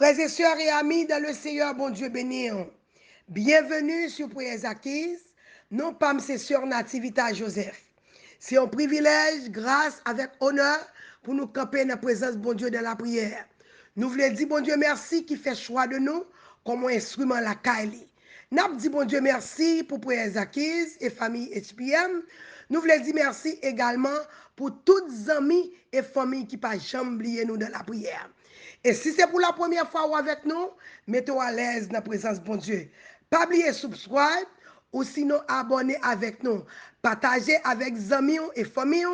Frères et sœurs et amis dans le Seigneur, bon Dieu béni. Bienvenue sur Prières Acquises. Non pas mes sœurs Nativita Joseph. C'est un privilège, grâce, avec honneur pour nous camper dans la présence de bon Dieu dans la prière. Nous voulons dire bon Dieu merci qui fait choix de nous comme un instrument la Kaili. Nous dit bon Dieu merci pour Prières Acquises et famille HPM. Nous voulons dire merci également pour toutes les amis et familles qui pas jamais oublié nous dans la prière. Et si c'est pour la première fois ou avec nous, mettez-vous à l'aise dans la présence de bon Dieu. Pas oublier subscribe ou sinon abonner avec nous. Partagez avec amis et familles.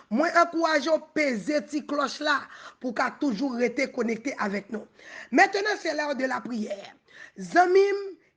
Moi, encourageons peser cette cloche là pour qu'à toujours rester connecté avec nous. Maintenant, c'est l'heure de la prière. Zamim,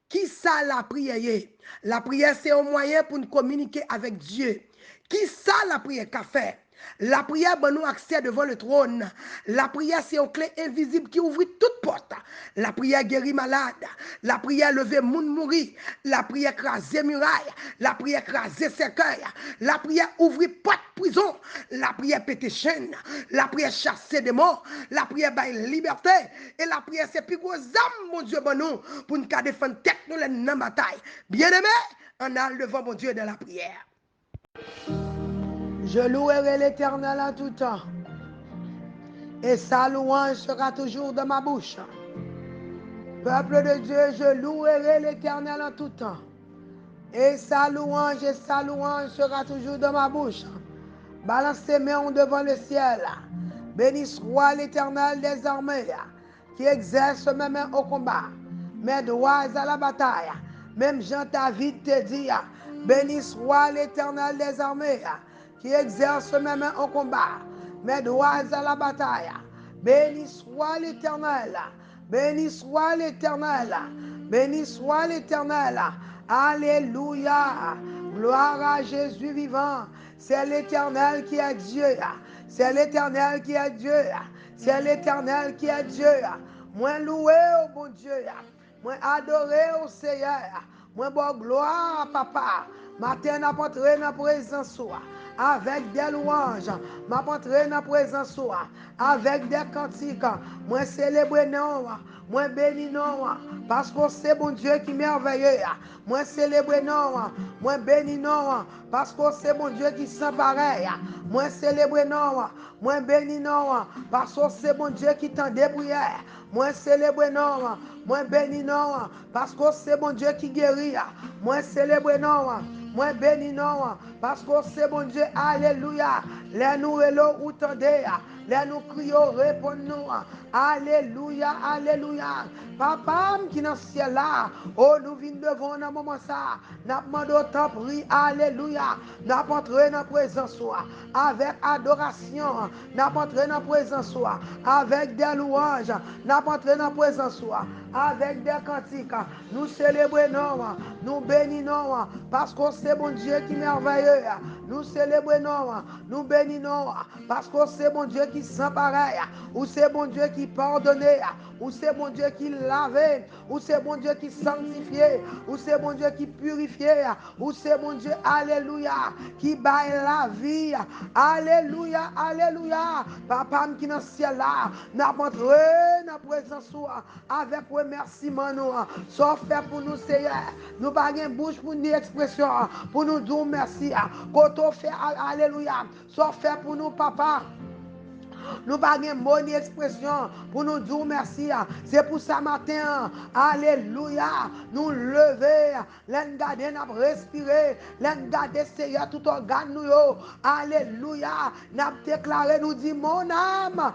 qui ça la prière? La prière, c'est un moyen pour nous communiquer avec Dieu. Qui ça la prière qu'a fait? La prière ben nous accès devant le trône. La prière, c'est une clé invisible qui ouvre toute porte. La prière guérit malade. La prière lever moun mourir. La prière craser muraille. La prière craser cercueil. La prière ouvrir porte prison. La prière péter chaîne. La prière chasser des morts. La prière bailler liberté. Et la prière, c'est plus gros âme, mon Dieu, ben nous, pour nous défendre tête nous dans la bataille. Bien-aimé, on a devant mon Dieu dans la prière. Je louerai l'Éternel en tout temps, et sa louange sera toujours dans ma bouche. Peuple de Dieu, je louerai l'Éternel en tout temps, et sa louange sera toujours dans ma bouche. Balance tes mains devant le ciel. Béni soit l'Éternel des armées, qui exerce mes mains au combat, mes doigts à la bataille. Même Jean David te dit, béni soit l'Éternel des armées, qui exerce mes mains au combat, mes doigts à la bataille. Béni soit l'Éternel, béni soit l'Éternel, béni soit l'Éternel. Alléluia, gloire à Jésus vivant. C'est l'Éternel qui est Dieu, c'est l'Éternel qui est Dieu, c'est l'Éternel qui est Dieu. Moi loué au bon Dieu, moi adoré au Seigneur, moi bon gloire à papa. Matin, n'a pas entré dans la présence avec des louanges, m'a entré dans la présence avec des cantiques. Moi célébrer non, moi béni non, parce que c'est bon Dieu qui merveilleux. Moi célébrer non, moi béni non, parce que c'est bon Dieu qui sent pareil. Moi célébrer non, moi béni non, parce que c'est bon Dieu qui t'en débrouille. Moi célébrer non, moi béni non, parce que c'est bon Dieu qui guérit. Moi célébrer non, moi béni non, parce que c'est bon Dieu, alléluia. Les nous et l'eau ou tendez, les nous crions, répondons-nous, alléluia, alléluia. Papa qui dans le ciel là, oh nous venons devant dans moment ça, nous demandons autant prier, alléluia. Nous entrons dans la présence avec adoration, nous entrons dans la présence avec des louanges, nous entrons dans la présence avec des cantiques. Nous célébrons, nous bénissons, parce que c'est bon Dieu qui est merveilleux. Nous célébrons, nous bénissons, parce que c'est bon Dieu qui sent pareil, ou c'est bon Dieu qui pardonne, ou c'est bon Dieu qui lave, ou c'est bon Dieu qui sanctifie, ou c'est bon Dieu qui purifie, ou c'est bon Dieu, alléluia, qui baille la vie, alléluia, alléluia. Papa qui dans le ciel là, nous entrons dans la présence avec remerciement, sauf fait pour nous, Seigneur. Nous n'avons pas bouche pour nous expression, pour nous dire merci. Quand on fait alléluia, sauf fait pour nous, papa. Nous n'avons pas mot ni expression pour nous dire merci. C'est pour ça matin, alléluia, nous lever, nous garder, nous respirer, nous garder Seigneur tout organe nous. Alléluia, nous déclarer, nous dit mon âme,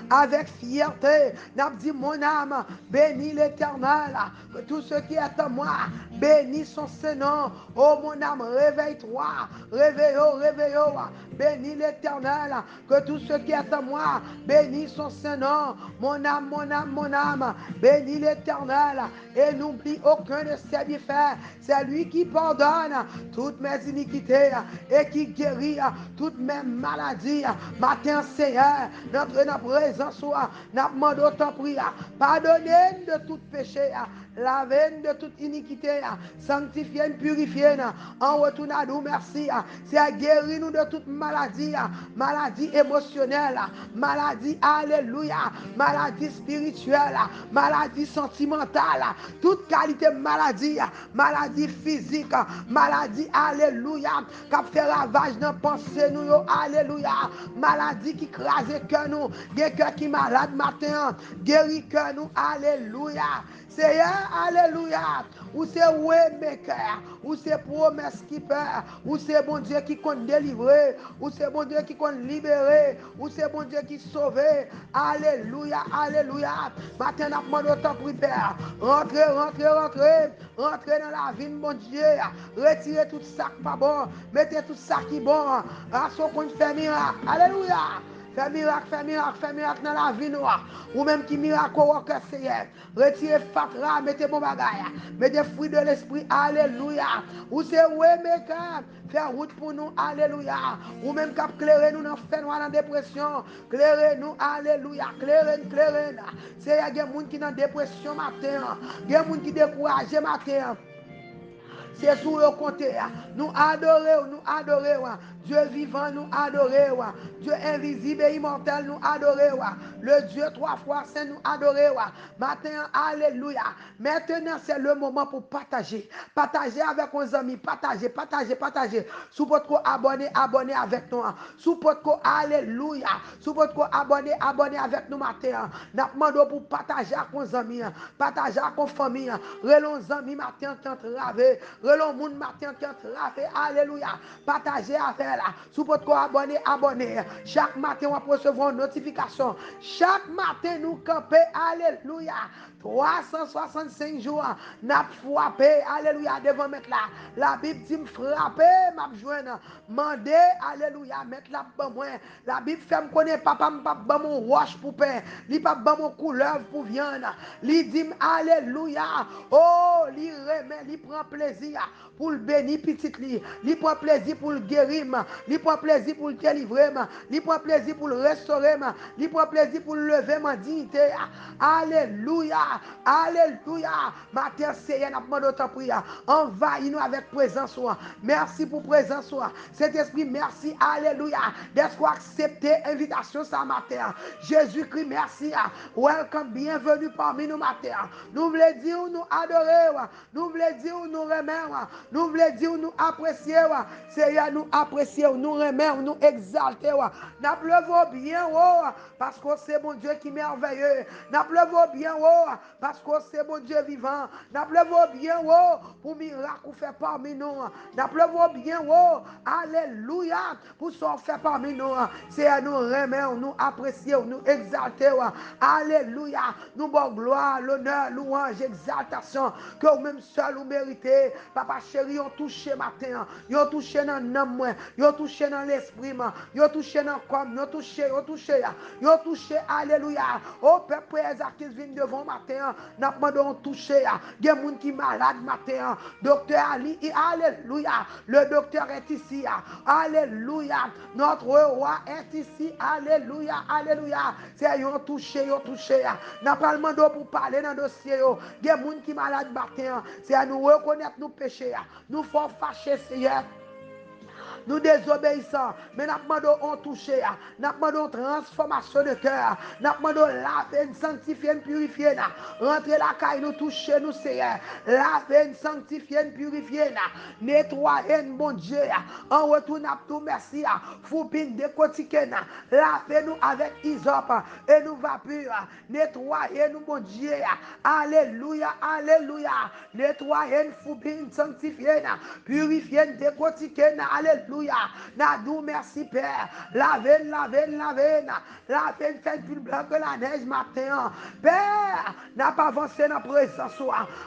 avec fierté. Nous dit mon âme, bénis l'Éternel, que tout ce qui est en moi, bénis son Seigneur. Oh mon âme, réveille-toi, réveille-toi, bénis l'Éternel, que tout ce qui est en moi, bénis son Saint-Nom. Mon âme, bénis l'Éternel et n'oublie aucun de ses bienfaits. C'est lui qui pardonne toutes mes iniquités et qui guérit toutes mes maladies. Matin, Seigneur, notre présence, nous demandons autant prière. Pardonnez de tout péché, lavez de toute iniquité, sanctifiez, purifiez. En retour à nous, merci. C'est à guérir nous de toute maladie, maladie émotionnelle, maladie, alléluia, maladie spirituelle, maladie sentimentale, toute qualité de maladie, maladie physique, maladie, alléluia, qui fait ravage dans pensée nous, alléluia, maladie qui crase que nous, des cœurs qui malade matin, guérit que nous, alléluia. Seigneur, alléluia, ou c'est Waymaker, ou c'est promesse qui perd, ou c'est bon Dieu qui compte délivrer, ou c'est bon Dieu qui compte libérer, ou c'est bon Dieu qui sauve. Alléluia, alléluia. Matin, nous demandons autant pour Père. Rentrez, rentrez, rentrez, rentrez dans la vie de mon Dieu. Retirez tout ça qui pas bon, mettez tout ça qui est bon. À ce qu'on fait miracle. Alléluia. Fais miracle, fais miracle, fais miracle dans la vie noire. Ou même qui miracle au cœur, Seigneur. Retirez fatra, mettez bon bagage. Mettez fruit de l'esprit, alléluia. Ou c'est Waymaker, faire route pour nous, alléluia. Ou même cap clairer nous dans fait noir, dans dépression. Clairer nous, alléluia. Clairer, clairer. Seigneur, il y a des gens qui sont dans dépression matin. Il y a des gens qui sont découragés matin. C'est sous le compter. Nous adorons, nous adorons. Dieu vivant, nous adorons. Dieu invisible et immortel, nous adorons. Le Dieu trois fois saint, nous adorons. Matin, alléluia. Maintenant, c'est le moment pour partager. Partager avec nos amis. Partager, partager, partager. Sous votre abonné, abonné avec nous. Sous votre alléluia. Sous votre abonné, abonné avec nous matin. Nous demandons pour partager avec nos amis. Partager avec nos familles. Relons amis matin qui ont travaillé. Relons moun matin qui ont travaillé. Alléluia. Partagez avec là. Sous votre abonné, abonné. Chaque matin, on va recevoir une notification. Chaque matin, nous campons. Alléluia. 365 jours, n'a frappé, alléluia, devant mettre là. La Bible dit me frapper, m'a joindre, mandé, alléluia, mettre là pour moi. La Bible fait me connaître, papa m'a pas mon roche pour pain, li pas mon couleuvre pour viande. Li dit alléluia, oh, li remet, li prend plaisir pour le bénir petit li prend plaisir pour le guérir, li prend plaisir pour le délivrer, li prend plaisir pour le restaurer, li prend plaisir pour le lever ma dignité. Alléluia. Alléluia. Matin, Seigneur, nous demandons ta prière. Envahis-nous avec présence. Merci pour présence. Cet esprit, merci. Alléluia. D'être accepté invitation ce matin. Jésus-Christ, merci. Welcome, bienvenue parmi nous matin. Nous voulons dire nous adorer. Nous voulons dire nous remercier. Nous voulons dire nous apprécier. Seigneur, nous apprécier, nous remercier, nous exalter. Nous pleuvons bien parce que c'est mon Dieu qui est merveilleux. Nous pleuvons bien parce que c'est mon Dieu vivant. Nous pleuvons bien pour miracle fait parmi nous. Nous pleuvons bien alléluia pour ce fait parmi nous. C'est à nous remercier, nous apprécier, nous exalter. Alléluia. Nous bon gloire, l'honneur, louange, exaltation que vous-même seul vous méritez. Papa chéri, vous touché matin. Vous touché dans l'âme, vous touché dans l'esprit, vous touché dans le corps, vous touché, alléluia. Oh peuple, qui viennent devant matin, nous demandons toucher. Il y a des gens qui sont malades matin. Docteur Ali, alléluia. Le docteur est ici. Alléluia. Notre roi est ici. Alléluia. Alléluia. C'est un touché, un touché. Nous pas demandé pour parler dans le dossier. Il y a des gens qui sont malades matin. C'est à nous reconnaître nos péchés. Nous faut fâcher, Seigneur. Nous désobéissons, mais nous demandons toucher, nous demandons transformation de cœur, nous demandons laver, sanctifier, purifier, rentrer la caille, nous toucher, nous Seigneur, laver, sanctifier, purifier, nettoyer, mon Dieu, en retour, nous tout merci, foupine, décortiquer, laver nous avec hysope, et nous vapeur, nettoyer nous, mon Dieu, alléluia, alléluia, nettoyer, foupine, sanctifier, purifier, décortiquer, alléluia. Nadou, merci Père. Lavez, lavez, lavez. Lavez, faites plus blanc que la neige matin. Père, n'a pas avancé dans la présence.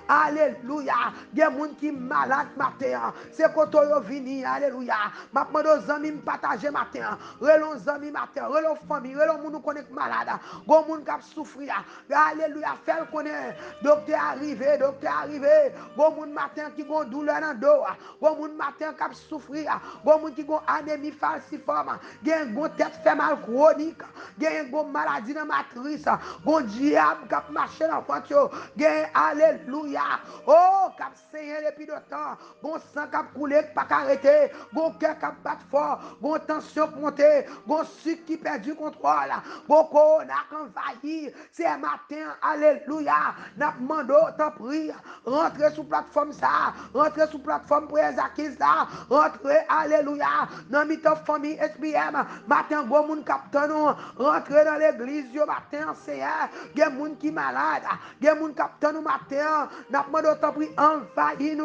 Alléluia. Il y a des gens qui sont malades matin. C'est quand on vient. Alléluia. Ma demande aux amis de partager matin. Relons aux amis matin. Relons famille. Relons gens qui connaissent malade. Gon gens qui souffrir. Alléluia. Fais-le connaître. Docteur arrivé. Docteur arrivé. Gon gens matin qui ont douleur dans le dos. Gon gens matin qui souffrir. gon moun qui gon anémie falciforme, gen gon tête fait mal chronique, gen gon maladie dans matrice, gon diable qui marché dans fond yo, gen alléluia. Oh, cap saigné depuis de temps, gon sang cap coulé pas arrêter, gon cœur cap battre fort, gon tension monter, gon sucre qui perdu contrôle, gon corona envahi, c'est matin, alléluia. N'a demandé t'en prie, rentrez sur plateforme ça, rentrez sur plateforme pour les acquises là, rentrez, alléluia, dans mi-temps famille SBM, matin, gros moun capteur nous, rentrez dans l'église, yo matin, Seigneur, gen moun qui malade, gen moun capteur nous matin, n'a demandé t'en prie, envahis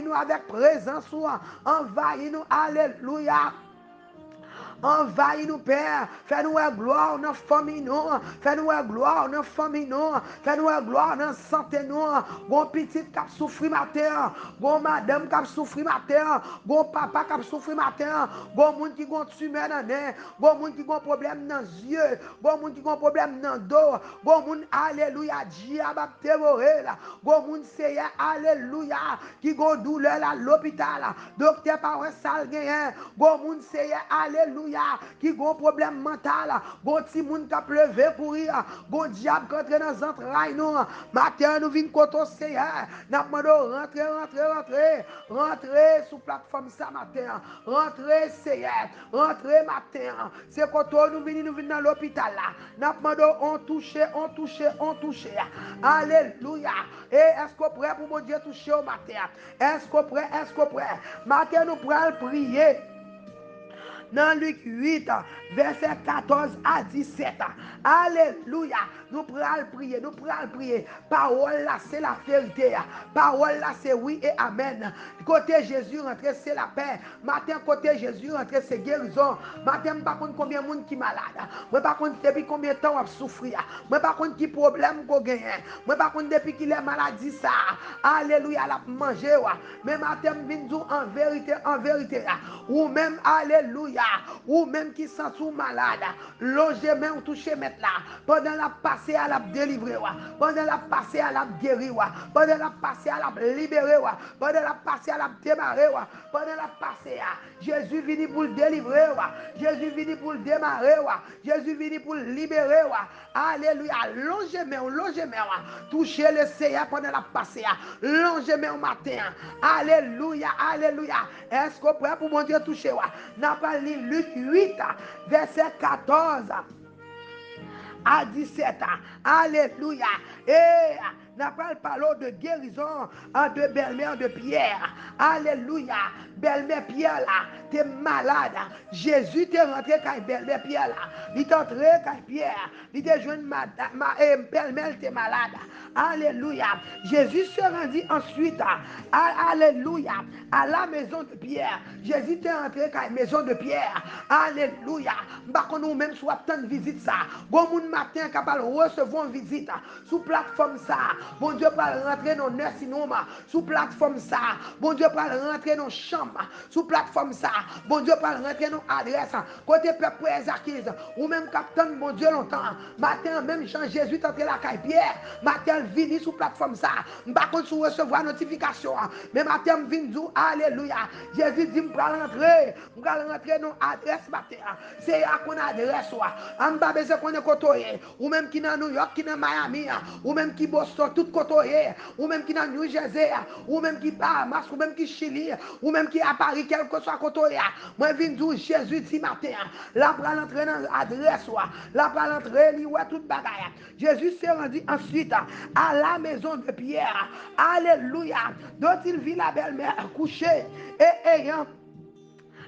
nous avec présence, envahis nous, alléluia. Envahis-nous, Père. Fais-nous gloire dans la famille, nous. Fais-nous gloire dans la famille, nous. Fais-nous gloire dans la santé, nous. Bon petit qui a souffert matin. Bon madame qui a souffert matin. Bon papa qui a souffert matin. Bon monde qui a tumeur dans le nez. Bon monde qui a problème dans les yeux. Bon monde qui a problème dans le dos. Bon monde, alléluia, diable a terroré. Bon monde, c'est alléluia, qui a douleur à l'hôpital. Docteur par un sale gain. Bon monde, c'est alléluia, qui a un problème mental, bon petit monde qui a pleuvé pour rire, bon diable qui entre dans les entrailles, nous, matin nous venons contre le Seigneur, nous demandons rentrer sur la plateforme ça matin, rentrer Seigneur, rentrer matin, c'est quand nous venons dans l'hôpital là, nous demandons on touche, alléluia, et est-ce qu'on est prêt pour mon Dieu toucher au matin, est-ce qu'on est prêt, matin nous pourrons prier. Dans Luc 8, verset 14 à 17. Alléluia. Nous pourrons prier. Parole là, c'est la vérité. Parole là, c'est oui et amen. Côté Jésus rentré, c'est la paix. Matin, côté Jésus rentré, c'est guérison. Matin, par contre, combien de monde qui est malade. Moi, par contre, depuis combien de temps on a souffert. Moi, par contre, qui problème qu'on gagne. Moi, par contre, depuis qu'il est maladie, ça. Alléluia, la manger. Mais matin, je en vérité. Ou même, alléluia. Ou même qui sont sous malade, loger même toucher mettre là, pendant la passer à la délivrer, pendant la passer à la guérir, pendant la passer à la libérer, pendant la passer à la démarrer, pendant la passer à Jésus vient pour le délivrer, Jésus vient pour le démarrer, Jésus vient pour le libérer, alléluia, longer même, toucher le Seigneur pendant la passer à, longer même au matin, alléluia, est-ce qu'on peut pour mon Dieu toucher, n'a pas Luc 8, verset 14 à 17. Alléluia. Et n'a pas parlé de guérison de belle-mère de Pierre. Alléluia. Belle-mère Pierre là, t'es malade. Jésus t'est rentré quand belle-mère Pierre là. Il t'est entré quand Pierre. Il t'est jeune belle-mère t'es malade. Alléluia. Jésus se rendit ensuite. Alléluia. À la maison de Pierre. Jésus t'est rentré quand maison de Pierre. Alléluia. Bah qu'on nous même soit tant de visite ça. Bon moun matin capable recevoir une visite sous plateforme ça. Bon Dieu va rentrer dans nursing home sous plateforme ça. Bon Dieu va rentrer dans chambre sous plateforme ça. Bon Dieu va rentrer dans adresse côté peuple acquise ou même capitaine bon Dieu longtemps. Matin même Jean Jésus entré la caille Pierre. Matin vini sous plateforme ça. Pas contre sous recevoir notification. Mais matin vinn dire alléluia. Jésus dit m'pa rentrer dans adresse matin. C'est à qu'on adresse en bas besoin qu'on est côté ou même qui dans New York, qui dans Miami, ou même qui Boston, tout côté, ou même qui dans New Jersey, ou même qui Bahamas, ou même qui Chili, ou même qui à Paris, quel que soit côté. Moi, je viens dire Jésus dit matin, là, pour l'entrer dans l'adresse, là, pour l'entrer, il y a toute bagaille. Jésus s'est rendu ensuite à la maison de Pierre. Alléluia. Dont il vit la belle-mère couchée et ayant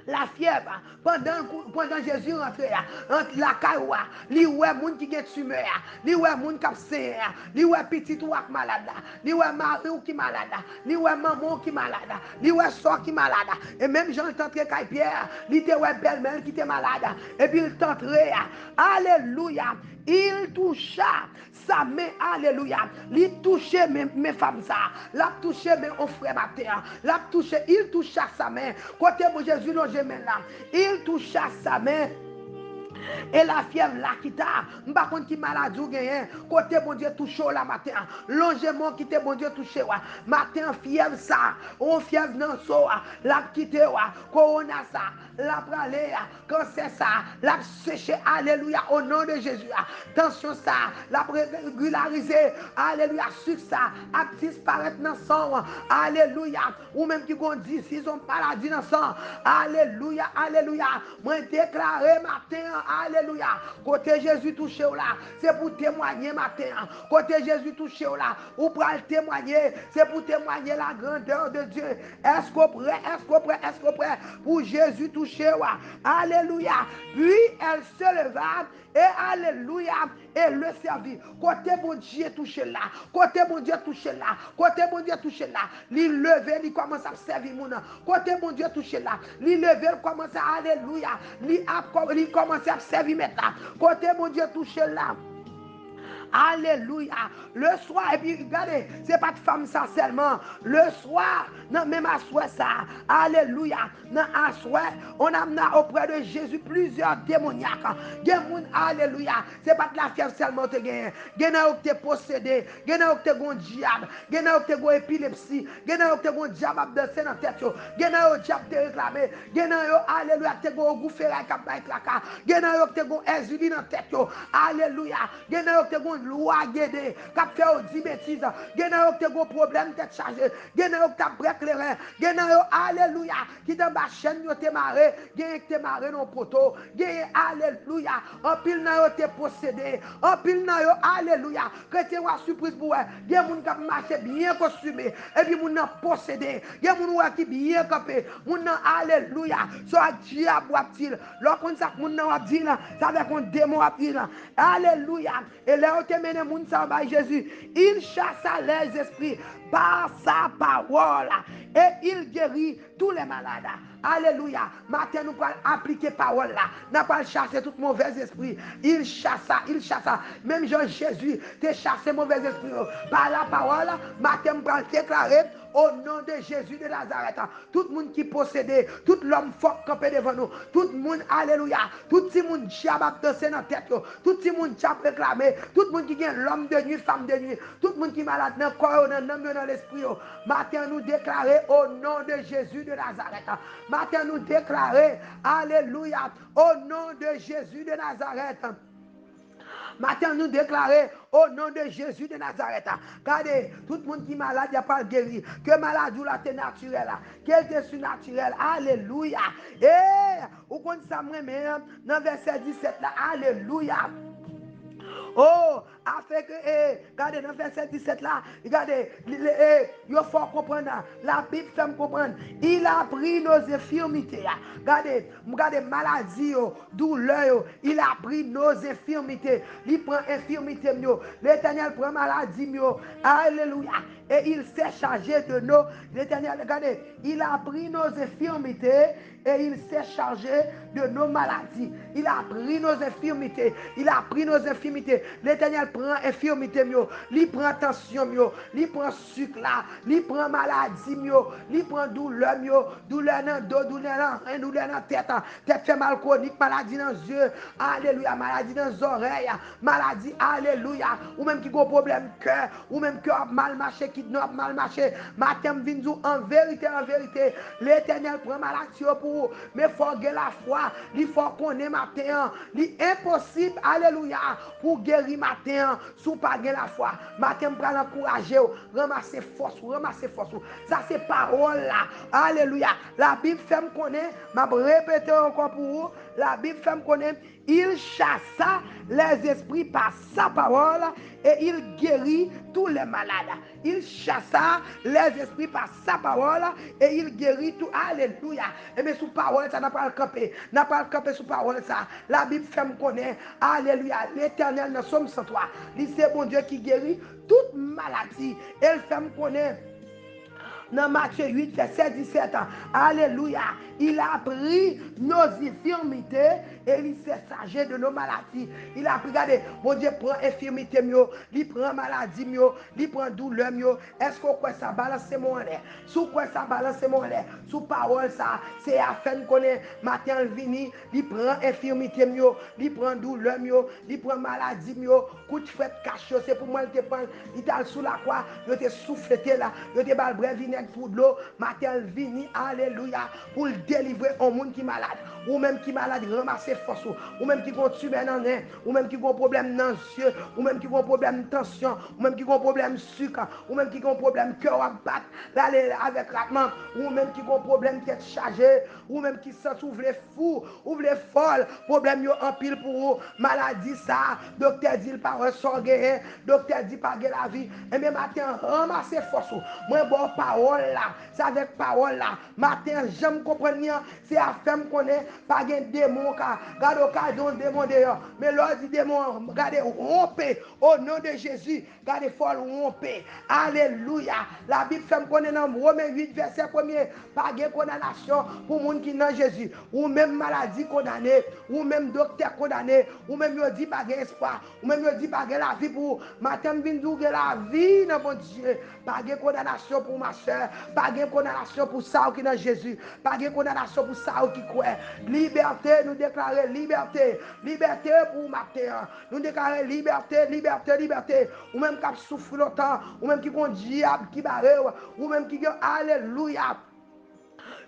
la fièvre pendant Jésus rentrait entre la caille li ouais moun qui gen tumeur li ouais moun k'ap saigné li ouais petit ou malade li ouais mari ou qui malade li ouais maman qui malade li ouais soeur qui malade et même Jean t'entré caille Pierre li te ouais belle-mère qui était malade et puis il t'entrait alléluia il toucha sa main, alléluia. Il touchait mes femmes, ça. L'a touché mes frères matin. L'a touché, il toucha sa main. Côté de Jésus, là. Il toucha sa main. Et la fièvre là qui t'a, par contre qui maladie ou gagné, côté bon Dieu touché la matin, longement qui te bon Dieu touché wa, matin fièvre ça, on fièvre non so, la quitté wa, corona ça, la pralé, cancer ça, la séché, alléluia, au nom de Jésus, tension ça, la régulariser, alléluia, sucre ça, a disparaître dans le sang, alléluia, ou même qui dit s'ils ont maladie dans le sang, alléluia, alléluia, moi déclarer matin, alléluia. Côté Jésus touché là, c'est pour témoigner matin. Côté Jésus touché là, ou pour le témoigner, c'est pour témoigner la grandeur de Dieu. Est-ce qu'on prêt, est-ce qu'on prêt, est-ce qu'on prêt pour Jésus touché là? Alléluia. Puis elle se leva et alléluia, et le servit. Côté bon Dieu touché là, côté bon Dieu touché là, côté bon Dieu touché là, il levé, il commence à servir mon. Côté bon Dieu touché là, il levé, il commence à alléluia, il commence à servir maintenant. Côté mon Dieu touché là. Alléluia. Le soir, et puis regardez, c'est pas de femme ça seulement. Le soir, non, même à soir ça. Alléluia. Non, à soir, on a amené auprès de Jésus plusieurs démoniaques. Alléluia. C'est pas de la fièvre seulement te gagner. Gena qui te possédé. Gena qui te gon diable. Gena qui te gon épilepsie. Gena qui te gon diable danser dans tête. Gena qui diable te réclamer. Gena alléluia te gon gouffrer cap baïk la ka. Gena qui te gon insuline dans tête. Alléluia. Gena qui te gon loi guédé, cap fait au 10 bêtises, gena yo te go problème tête chargé, gena yo t'a break les reins, gena yo alléluia, qui dans ba chaîne yo te maré, gena te maré dans poteau, gena alléluia, en pile nan yo te possédé, en pile nan yo alléluia, chrétien wa surprise pour gena moun k'ap marché bien costumé, et puis moun nan possédé, gena moun wa qui bien campé, moun nan alléluia, so diable wap-til, lorsqu'on ça moun nan wap dit là, ça veut qu'on démon wap dit là, alléluia, et là mené moun sa ba Jésus, il chassa les esprits par sa parole et il guérit tous les malades. Alléluia. Matin nous allons appliquer parole là. Nous allons chasser tout mauvais esprit. Il chassa, il chassa. Même Jean Jésus te chassé mauvais esprit par la parole. Matin nous allons déclarer au nom de Jésus de Nazareth. Tout le monde qui possédait, tout l'homme fort campé devant nous, tout le monde, alléluia, tout le monde diable dansé dans la tête, tout le monde diable réclamé, tout le monde qui gagne l'homme de nuit, femme de nuit, tout le monde qui est malade dans le corps, dans l'âme, dans l'esprit. Matin nous déclarer au nom de Jésus de Nazareth. Matin nous déclarer, alléluia, au nom de Jésus de Nazareth. Matin, nous déclarer au nom de Jésus de Nazareth. Regardez, tout le monde qui est malade, il n'y a pas de guéri. Que maladie là, c'est naturel. Qu'elle est surnaturel. Alléluia. Et, vous connaissez ça, moi, dans verset 17 là. Alléluia. Oh, afin que, regardez, dans verset 17 là, regardez, il faut comprendre, la Bible fait me comprendre, il a pris nos infirmités, regardez, maladie, douleur, il a pris nos infirmités, il prend infirmité, l'Éternel prend maladie, alléluia, et il s'est chargé de nos, l'Éternel, regardez, il a pris nos infirmités, et il s'est chargé de nos maladies, il a pris nos infirmités, il a pris nos infirmités, l'Éternel prend infirmité, il prend tension, il prend sucre là, il prend maladie, il prend douleur, douleur dans le dos, douleur dans la rein, douleur dans la tête, tête fait mal chronique, maladie dans les yeux, alléluia, maladie dans les oreilles, maladie, alléluia, ou même qui a un problème cœur, ou même qui a mal marché, qui n'a mal marché, matin vinzou, en vérité, l'Éternel prend maladie pour vous, mais il faut gagner la foi, il faut qu'on ait matin, l'impossible, alléluia, pour guérir matin, sous pas gagner la foi, matin pour l'encourager, ramasser force, ça c'est parole là, alléluia, la Bible fait me connaître, m'a répété encore pour vous, la Bible fait me connaître, il chassa les esprits par sa parole et il guérit tous les malades. Il chassa les esprits par sa parole et il guérit tout. Alléluia. Et bien sous parole, ça n'a pas le camper. N'a pas le camper sous parole, ça. La Bible fait me connaître. Alléluia. L'Éternel, nous sommes sans toi. C'est bon Dieu qui guérit toute maladie. Elle fait me connaître. Dans Matthieu 8, verset 17. Alléluia. Il a pris nos infirmités et il s'est chargé de nos maladies. Il a pris, regardez, mon Dieu prend infirmité, il prend maladie, il prend douleur. Est-ce que quoi ça balance mon l'air? Sous quoi ça balance mon l'air? Sous parole ça, c'est afin qu'on est matin vini, il prend infirmité, il prend douleur, il prend maladie, coup de fête caché, c'est pour moi, il te prend, il t'a sous la croix, il te soufflé là, il te bal bref vinaigre pour de l'eau, matin vini, alléluia, pour le délivrer au monde qui est malade, ou même qui est malade, ramasser force, ou même qui continue dans l'air, ou même qui a un problème dans les yeux, ou même qui a un problème de tension, ou même qui a un problème de sucre, ou même qui a un problème de cœur à battre, l'aller avec traitement, ou même qui a un problème tête chargée, ou même qui sent ouvre fou, ouvre folle, problème yo en pile pour vous, maladie ça, docteur dit pas ressort guérir, docteur dit pas guérir la vie, et même matin ramasser force, moi bon parole là, c'est avec parole là, matin j'aime comprendre, c'est à faire qu'on est, pas un démon, garde occasion démon d'ailleurs, mais l'ordre dit démon, regardez, rompez, au nom de Jésus, gardez folle, rompez, alléluia, la Bible fait qu'on est dans Romains 8, verset 1er, pas de condamnation pour les gens qui dans Jésus, ou même maladie condamnée, ou même docteur condamné, ou même yo dit pas d'espoir, ou même yo dit pas de la vie pour matin vinn dire la vie dans mon Dieu, pas de condamnation pour ma soeur, pas de condamnation pour ça qui dans Jésus, pas de condamnation pour ça qui croit. Liberté, nous déclarer liberté, liberté pour matin, nous déclarer liberté, liberté, liberté, ou même qui souffre longtemps, ou même qui ont diable qui barre, ou même qui alléluia.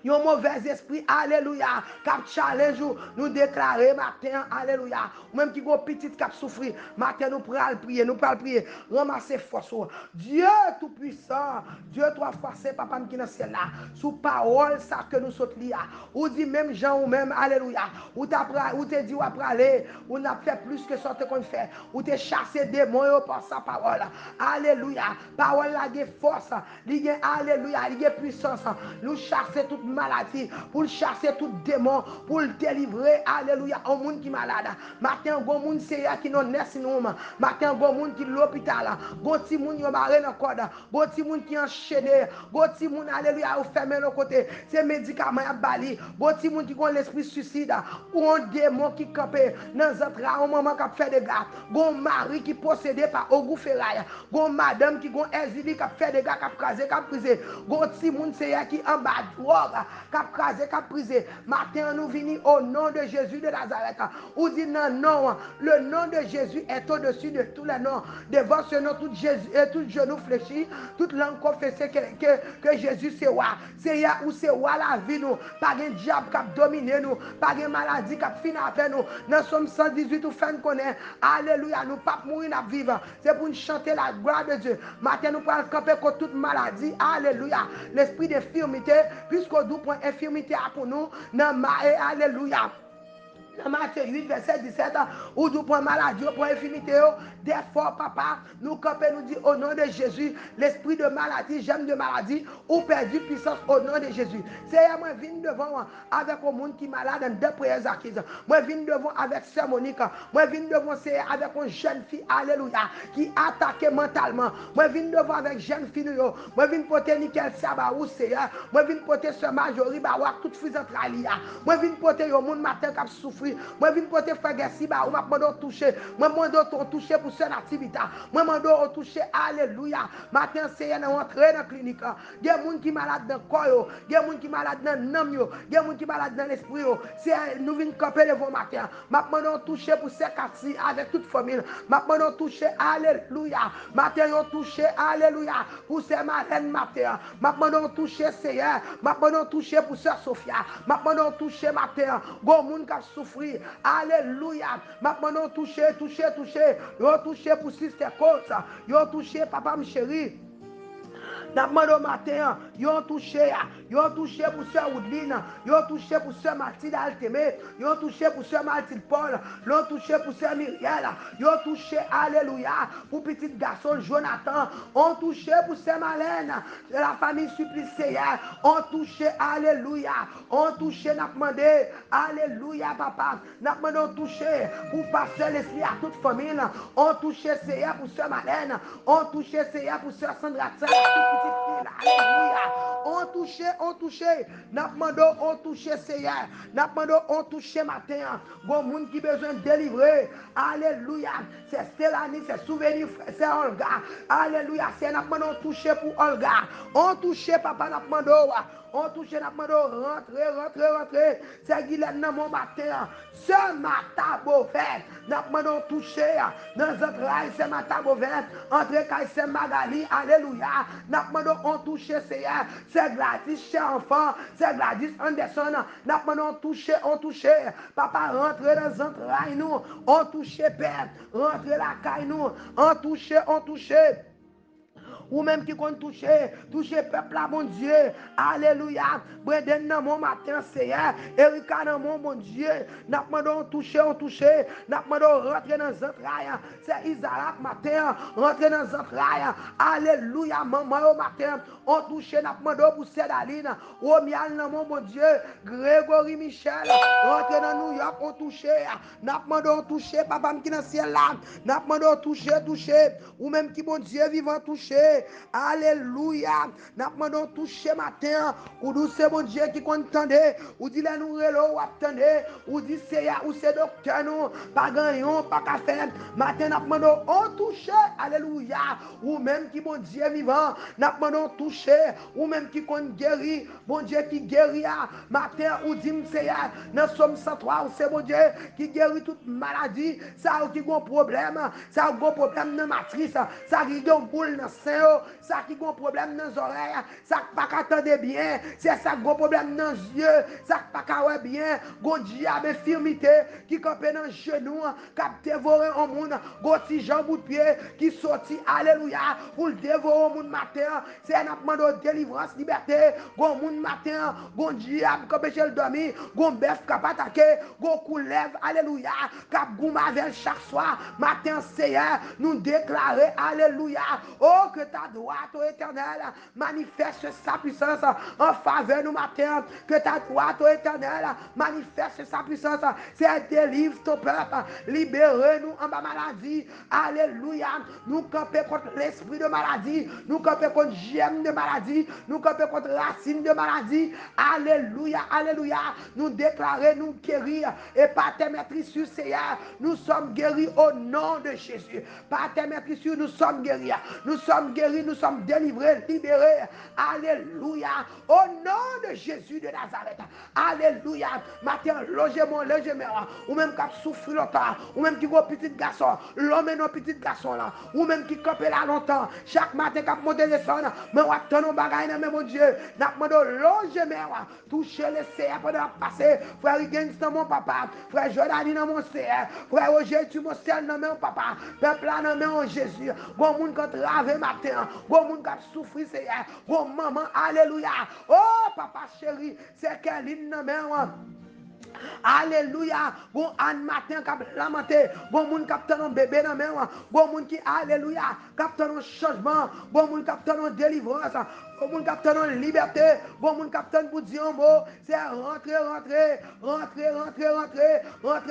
Un mauvais esprit, alléluia, cap challenge, nous déclarer matin, alléluia. Ou même qui go petit cap souffrir, matin nous prenons prier, nous prenons prier, ramasser force. Dieu tout puissant, Dieu trois fois c'est papa qui dans ciel là, sous parole ça que nous saute là. Ou dit même Jean ou même alléluia, ou te dit ou après aller, ou n'a fait plus que ça qu'on fait, ou te chassé démons par sa parole. Alléluia. Parole là a force, il y a alléluia, il y a puissance. Nous chasser toute maladie, pour chasser tout démon, pour le délivrer, alléluia, au monde qui est malade. Matin, bon monde c'est qui non nursing home. Matin, bon monde qui l'hôpital. Bon petit monde qui est barré dans le code. Bon petit monde qui est enchaîné. Bon petit monde, alléluia, ou fermé le côté. C'est médicaments à bali. Bon petit monde qui a l'esprit suicide. Ou un démon qui campe dans les entrailles, un moment qui fait des gars. Bon mari qui possédé par Ogou Ferraille. Bon madame qui a Ezili qui fait des gars, qui a crasé, qui a brisé. Bon petit monde c'est qui en bas drogue. Cap crasé, cap brisé. Matin, nous venons au nom de Jésus de Nazareth. Ou dit non, non, le nom de Jésus est au-dessus de tous les noms. Devant ce nom, tout genou fléchi, toute langue confessée que Jésus c'est roi. C'est là où c'est roi la vie, nous. Pas de diable qui a dominé nous. Pas de maladie qui a fini avec nous. Dans Somme 118, ou fin connaît. Alléluia, nous pas mourir, nous vivre. C'est pour nous chanter la gloire de Dieu. Matin, nous parlons camper contre toute maladie. Alléluia. L'esprit d'infirmité, puisqu'au doux point infirmité pour nous. Alléluia. Dans Matthieu 8, verset 17, où nous prenons maladie, pour infirmité, des fois, papa, nous campons, nous dit au nom de Jésus, l'esprit de maladie, j'aime de maladie, ou perdu puissance au nom de Jésus. C'est moi, je viens devant avec un monde qui est malade, en deux prières acquises. Moi, je viens devant avec Sœur Monique. Moi, je viens devant avec une jeune fille, alléluia, qui attaque mentalement. Moi, je viens devant avec jeune fille, moi, je viens porter Nickel Sabarou, Seigneur. Moi, je viens porter Sœur Majorie, Baouak, toute fille entre alia. Moi, je viens porter un monde matin qui a souffert. Moi, je viens porter Frère Gessi, ou m'a demandé toucher. Moi, je demande toucher pour cette activité. Moi, je demande toucher, alléluia. Matin, c'est un entrer dans la clinique. Il y a des gens qui sont malades dans le corps, il y a des gens qui sont malades dans l'âme, il y a des gens qui sont malades dans l'esprit. Nous venons camper le bon matin. Je demande toucher pour ces quartiers avec toute famille. Je demande toucher, alléluia. Matin, ils touché, alléluia. Pour ces marraines matin. Je demande toucher, Seigneur. Je demande toucher pour Sœur Sophia. Je demande toucher matin. Bon monde qui a souffert. Alléluia. Maintenant, toucher. Yo touché pour Sister Côte. Yo touché papa m chéri. N'a demandé au matin, ils ont touché pour Sœur Woodline, ils ont touché pour Sœur Mathilde Altemé, ils ont touché pour Sœur Mathilde Paul, ils ont touché pour Sœur Myriel, ils ont touché, alléluia, pour petit garçon Jonathan, ont touché pour Sœur Malène, la famille Supplicéenne, ont touché, alléluia, ont touché, n'a demandé, alléluia papa, n'a demandé ont touché pour Pasteur Leslie à toute famille, ont touché Seigneur pour Sœur Malène, ont touché Seigneur pour Sœur Sandra, petite fille, Alléluia. On touche. N'a demandé, on touche Seigneur. N'a demandé, on touche matin. Bon monde qui besoin de délivrer. Alléluia. C'est Stelani, c'est Souvenir, c'est Olga. Alléluia. C'est n'a demandé, on touche pour Olga. On touche papa n'a demandé. On touche n'a demandé, rentrer. C'est Guylaine dans mon matin. Ce matin, Beauvais. N'a demandé, on touche. Dans notre rail, c'est matin, Beauvais. Entre c'est Magali. Alléluia. N'a demandé, on touche Seigneur. C'est Gladys chez enfant. C'est Gladys Anderson. N'a demandé, on touche. Papa, rentre dans notre rail, nous. On touche, Père. Rentre la caille, nous. On touche. Ou même qui compte toucher peuple là, mon Dieu. Alléluia. Brendan dans mon matin, Seigneur. Erika dans mon Dieu. N'a demandé on toucher. N'a demandé rentrer dans les entrailles. C'est Isaac matin. Rentrer dans les entrailles. Alléluia. Maman au matin. On touche. N'a demandé pour Cédaline. Romial dans mon Dieu. Grégory Michel. Rentrer dans New York. On touche. N'a demandé on toucher. Papa qui dans le ciel là. N'a demandé on toucher. Ou même qui, mon Dieu, vivant toucher. Alléluia. N'a demandé on toucher matin. Ou nous c'est mon Dieu qui contendait. Ou dit là nous relo ou attendez. Ou dit c'est ou c'est docteur nous. Pas gagnons, pas qu'à faire. Matin n'a demandé on toucher. Alléluia. Ou même qui, mon Dieu, vivant. N'a demandé on toucher. Ou même qui compte guérir. Mon Dieu qui guérit. Matin ou dit c'est dans Somme 103. Ou c'est mon Dieu qui guérit toute maladie. Ça qui a un problème. Ça a un problème dans la matrice. Ça qui a un boule dans le sein. Ça qui a un problème dans les oreilles. Ça qui pas attendre bien. C'est ça qui a un problème dans les yeux. Ça qui pas voir bien. Gon diable infirmité qui campe dans les genoux. Qui a dévoré un monde. Gon petit jambe de pied qui sorti. Alléluia. Pour le dévorer un monde matin. C'est un demande de délivrance, liberté. Gon monde matin. Gon diable qui empêche le dormir. Gon bœuf qui a attaqué. Gon coulève. Alléluia. Qui a goumé avec chaque soir. Matin, Seigneur, nous déclarer. Alléluia. Oh, que ta droite, ô éternel, manifeste sa puissance en faveur de nous matin. Que ta droite, ô éternel, manifeste sa puissance. C'est délivre ton peuple. Libérez-nous en bas maladie. Alléluia. Nous camper contre l'esprit de maladie. Nous camper contre gemme de maladie. Nous camper contre racine de maladie. Alléluia. Alléluia. Nous déclarer, nous guérir. Et par tes maîtrises, Seigneur, nous sommes guéris au nom de Jésus. Par tes maîtrises, nous sommes guéris. Nous sommes guéris, nous sommes délivrés, libérés. Alléluia. Au nom de Jésus de Nazareth. Alléluia. Matin, logement, ou même qui a souffert longtemps, ou même qui a un petit garçon, l'homme et nos petits garçons là, ou même qui campe là longtemps, chaque matin qui a monté les sons, mais on attend nos bagailles, mais mon Dieu, n'a demandé logement, toucher les CR pendant la passer, frère Higgins dans mon papa, frère Jordani dans mon CR, frère Roger, tu mon ciel dans mon papa, peuple là dans mon Jésus, bon monde qui a travaillé matin, bon monde qui a souffert, c'est bon maman, alléluia, oh papa chéri, c'est Kéline dans mon alléluia. Bon an matin cap lamenté. Bon moun cap un bébé dans main. Bon moun qui alléluia. Cap un changement. Bon moun cap un délivrance. Bon moun cap une liberté. Bon moun cap pour dire un mot. C'est rentrer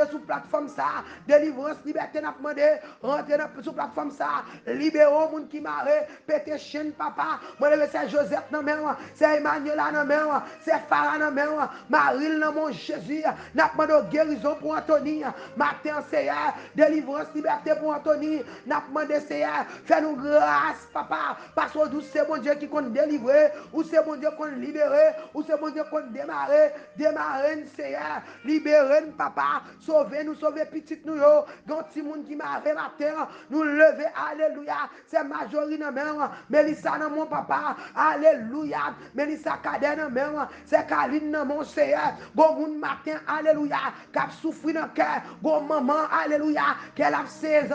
sur plateforme ça. Délivrance, liberté n'a demandé. Rentrer sur plateforme ça. Libérons moun qui marre. Pété chaîne papa. Moi c'est Joseph dans main. C'est Emmanuel dans main. C'est Farah dans main. Marie dans mon Jésus. N'a demandé guérison pour Anthony. Matin, Seigneur, délivrance, liberté pour Anthony. N'a demandé, Seigneur, fais-nous grâce, papa. Parce que c'est mon Dieu qui compte délivrer, ou c'est mon Dieu qui compte libérer, ou c'est mon Dieu qui compte démarrer. Démarrer, Seigneur. Libérer, papa. Sauver-nous, sauver petit nous. Dans petit monde qui m'a fait matin. Nous lever, alléluia. C'est Majorie dans main. Mélissa dans mon papa. Alléluia. Mélissa Kader dans main. C'est Kaline dans mon Seigneur. Bon monde matin. Alléluia, qui a souffert dans le cœur, bon maman, alléluia, qu'elle a fait,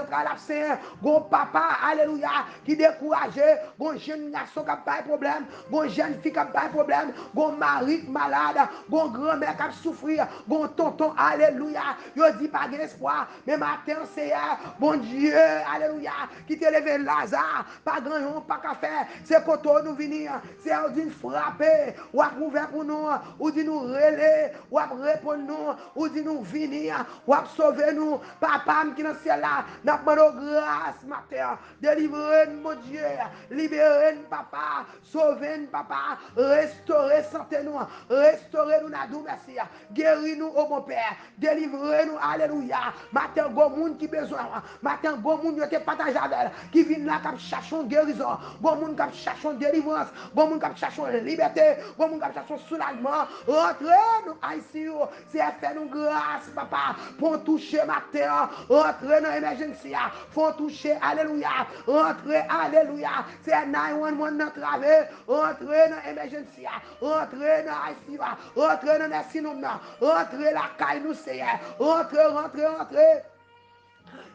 bon papa, alléluia, qui découragé, bon jeune garçon qui n'a pas de problème, bon jeune fille qui n'a pas de problème, bon mari malade, bon grand-mère qui a souffert, bon tonton, alléluia, il dit pas d'espoir, mais matin, c'est bon Dieu, alléluia, qui t'a levé Lazare, pas grand-chose, pas qu'à faire, c'est quand nous venir, c'est on dit frapper, ou à ouvert pour nous, ou dit nous relayer, ou à répondre nous, ou dit nous venir, ou sauver nous, papa qui dans le ciel là, n'a pas de grâce, matin, délivrez-nous, mon Dieu, libérez-nous, papa, sauvez-nous, papa, restaurez santé nous, restaurez-nous, nous merci, guéris-nous, oh mon Père, délivrez-nous, alléluia, matin, bon monde qui besoin, matin, bon monde qui partage avec, qui vient là, qui cherche guérison, bon monde qui cherche délivrance, bon monde qui cherche liberté, bon monde qui cherche soulagement, rentrez nous, ICU, c'est fait nous grâce, papa, pour toucher ma terre, rentrez dans l'émergence, pour toucher, alléluia, rentrez, alléluia, c'est 911 dans travail, rentrez dans l'émergence, rentrez dans ICU, rentrez dans les synonymes, rentrez la caille nous, Seigneur, rentrez.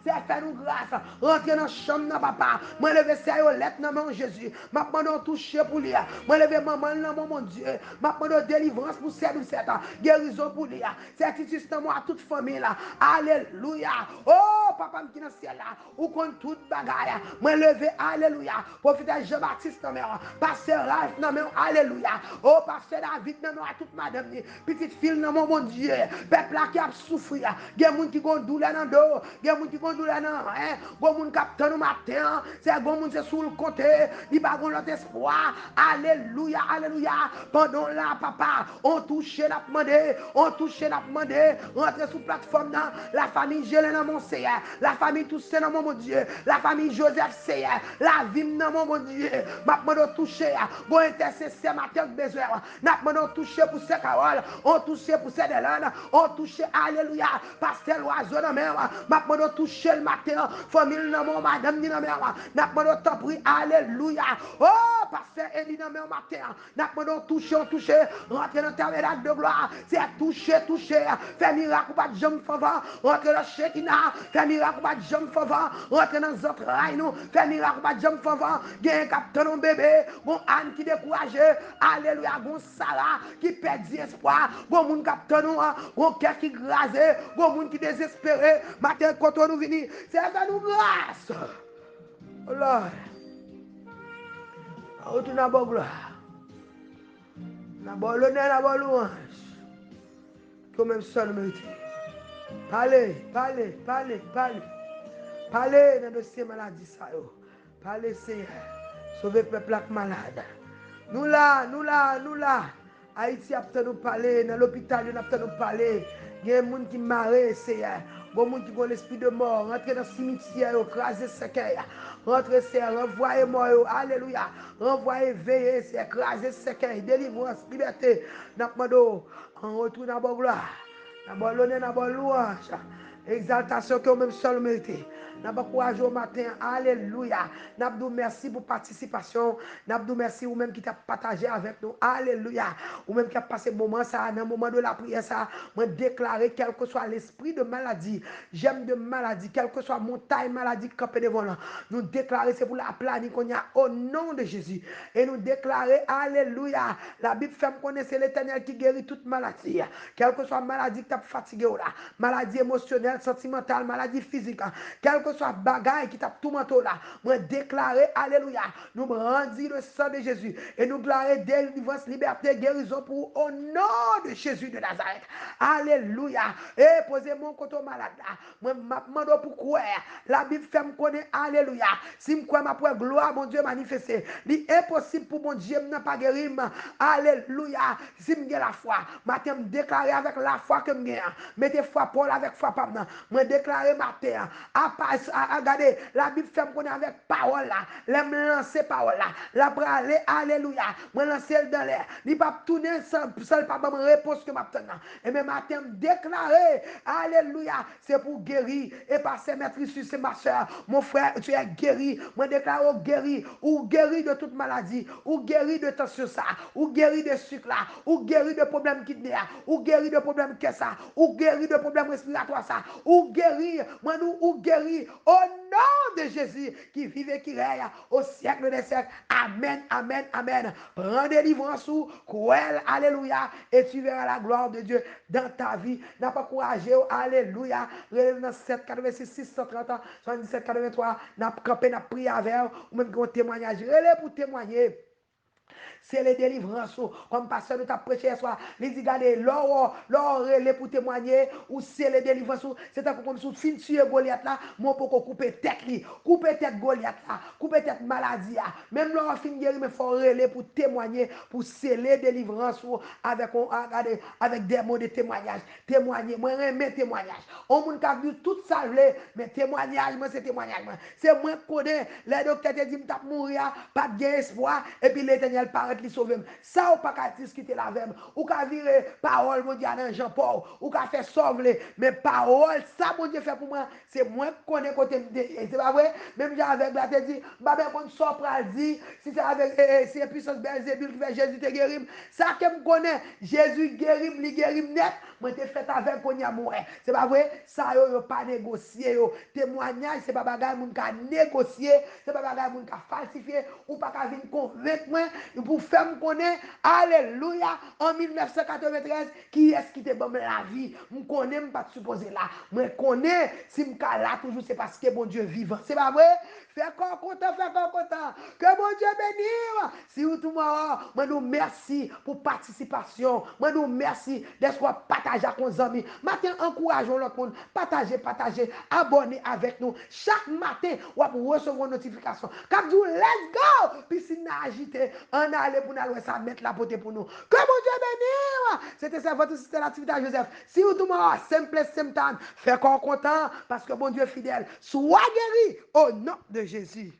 C'est faire nous grâce. Rentrez dans la chambre, papa. Moi, lever sérieux, lettre dans mon Jésus. Ma demande toucher pour lui. Moi, lever maman dans mon Dieu. Ma demande délivrance pour 7 ou 7 ans. Guérison pour lui. Certitude dans moi, toute famille là. Alléluia. Oh, papa, qui dans le ciel là. Ou contre toute bagaille. Moi, lever, alléluia. Professeur Jean-Baptiste dans moi. Pasteur Ralph dans moi. Alléluia. Oh, pasteur David dans moi, toute madame. Petite fille dans mon Dieu. Peuple là qui a souffert. Il y a des gens qui ont douleur dans le dos. Il y a des gens qui ont douleur dans le bon monde capteur matin. C'est bon monde sous le côté. Il n'y a pas l'autre espoir. Alléluia, alléluia. Pendant là, papa, on touche la demandé. On touche la demandé. Rentrez sous plateforme là. La famille Gélène dans mon Seigneur. La famille Toussaint dans mon Dieu. La famille Joseph Seigneur. La vie dans mon Dieu. Ma demande toucher. Bon intercesseur matin besoin. N'a demande toucher pour ces Carole. On touche pour ces Delane. On touche, alléluia. Pasteur Loiseau dans mer. Ma demande toucher le matin. Famille dans mon madame dans mer. N'a demande t'en prie. Alléluia. Oh, pasteur Elie dans mer matin. N'a demande toucher, rentrer dans tabernacle de gloire. C'est toucher. Faire miracle pas de jambe favant. Rentrer dans Shekinah. Faire miracle pas de jambe favant. Rentrer dans notre rail nous. Faire miracle pas de jambe favant. Gain capteur mon bébé. Bon Anne qui découragé. Alléluia. Bon Sarah qui perd espoir. Bon monde capteur nous. Bon cœur qui grasé. Bon monde qui désespéré. Matin quand on nous venir. C'est à nous grâce. Oh Lord. Retourne à bonne gloire. Na bon l'honneur, na bon louange. Comme même seul mérite. Parlez dans le dossier maladie ça yo. Parlez Seigneur. Sauvez le peuple malade. Nous là. Haïti a peut nous parler, dans l'hôpital, on a peut nous parler. Il y a des gens qui marrent, Seigneur. Bon monde qui ont l'esprit de mort, rentrez dans le cimetière, écraser cercueil. Rentrez, Seigneur, renvoyez mort, alléluia. Renvoyez, veillez, c'est écraser cercueil, délivrance, liberté. N'a pas on retourne dans la gloire, dans la l'honneur, dans la louange. Exaltation que même seul mérité. N'a pas courage au matin. Alléluia. N'a pas merci pour participation. N'a pas merci ou même qui t'a partagé avec nous. Alléluia. Ou même qui a passé moment ça, dans le moment de la prière ça, moi déclarer quel que soit l'esprit de maladie, j'aime de maladie, quelle que soit montagne maladie campée devant nous. Nous déclarer c'est pour la planète qu'on y a au nom de Jésus. Et nous déclarer alléluia. La Bible fait me connaître l'Éternel qui guérit toute maladie. Quelle que soit maladie qui t'a fatigué là, maladie émotionnelle, sentimentale, maladie physique, quel que soit bagaille qui t'a tout manteau là, moi déclarer alléluia, nous brandis le sang de Jésus et nous déclarer délivrance, liberté, guérison pour au nom de Jésus de Nazareth. Alléluia. Et posez mon côté malade là, moi m'demande pourquoi la Bible fait me connaître alléluia. Si me crois ma gloire mon Dieu manifesté, c'est impossible pour mon Dieu n'a pas guérir. Alléluia. Si me la foi, matin me déclarer avec la foi que me gagne. Mettez foi Paul avec foi Pam. Moi déclarer ma terre. Regardez, la Bible fait me connaître avec parole là. Là me lancer parole là. La brale alléluia. Moi lancer dans l'air. Il pas tourner seul pas me réponse que m'attend. Et même matin me déclarer alléluia, c'est pour guérir et passer maîtrise c'est ma soeur. Mon frère, tu es guéri. Moi déclare guéri ou guéri de toute maladie, ou guéri de tension ça, ou guéri de sucre là, ou guéri de problème kidney, ou guéri de problème que ça, ou guéri de problème respiratoire ça, ou guéri, moi nous ou guéri au nom de Jésus qui vive et qui règne au siècle des siècles. Amen, amen, amen. Prends délivrance ou croire, alléluia, et tu verras la gloire de Dieu dans ta vie. N'a pas courageux, alléluia. Relève dans 7, 86, 630, 77, 83, n'a campé, n'a prié avec ou même qu'on témoignage. Relève pour témoigner. C'est les délivrances. Comme pasteur nous t'a prêché ce soir. Il dit, regardez, l'or relais pour témoigner. Ou c'est les délivrances. C'est comme si fin tuer Goliath là. Moi, pour couper tête li. Couper tête Goliath là. Couper tête maladie là. Même l'or fin guérir, mais il faut relais pour témoigner. Pour sceller délivrance avec des mots de témoignage. Témoigner. Moi, j'aime témoignage. On moun ka dit tout ça, mais témoignage, moi, c'est témoignage. C'est moi qui connais. Les docteurs te disent, m'tap mourir, pas de espoir. Et puis l'éternel paraît li sauver. Ça, ou pas qu'à discuter la veille. Ou qu'à virer parole, mon Dieu, dans Jean-Paul. Ou qu'à faire sauver. Mais parole, ça, mon Dieu, fait pour moi. C'est moi qui connais côté. C'est pas vrai? Même j'ai avec la te dit, bah, ben, qu'on sort pral dit, si c'est avec, si c'est puissance Belzébul qui fait Jésus te guérir. Ça, que me connais, Jésus guérit, li guérit net. Moi, te fait avec qu'on y a mourir. C'est pas vrai? Ça, yo pas négocier. Témoignage, c'est pas bagage moun ka négocier. C'est pas bagage moun ka falsifier. Ou pas ka venir convaincre moi pour faire me connaître. Alléluia. En 1993, qui est-ce qui te donne la vie? Je connais, je pas supposé là. Je connais, si je suis là toujours, c'est parce que mon Dieu vivant. C'est pas vrai? Fais encore content, fais encore content. Que mon Dieu bénisse. Si vous tout mort, moi nous merci pour participation. Moi nous merci d'être partagé avec nos amis. Matin, encourageons l'autre monde. Partagez. Abonnez avec nous. Chaque matin, vous recevoir une notification. Quand vous let's go. Puis si nous agité, on allait pour nous ça mettre la beauté pour nous. Que mon Dieu bénisse. C'était ça votre système l'activité à Joseph. Si vous tout mort, simple, simple, fais encore content parce que mon Dieu est fidèle. Sois guéri au nom de Jésus.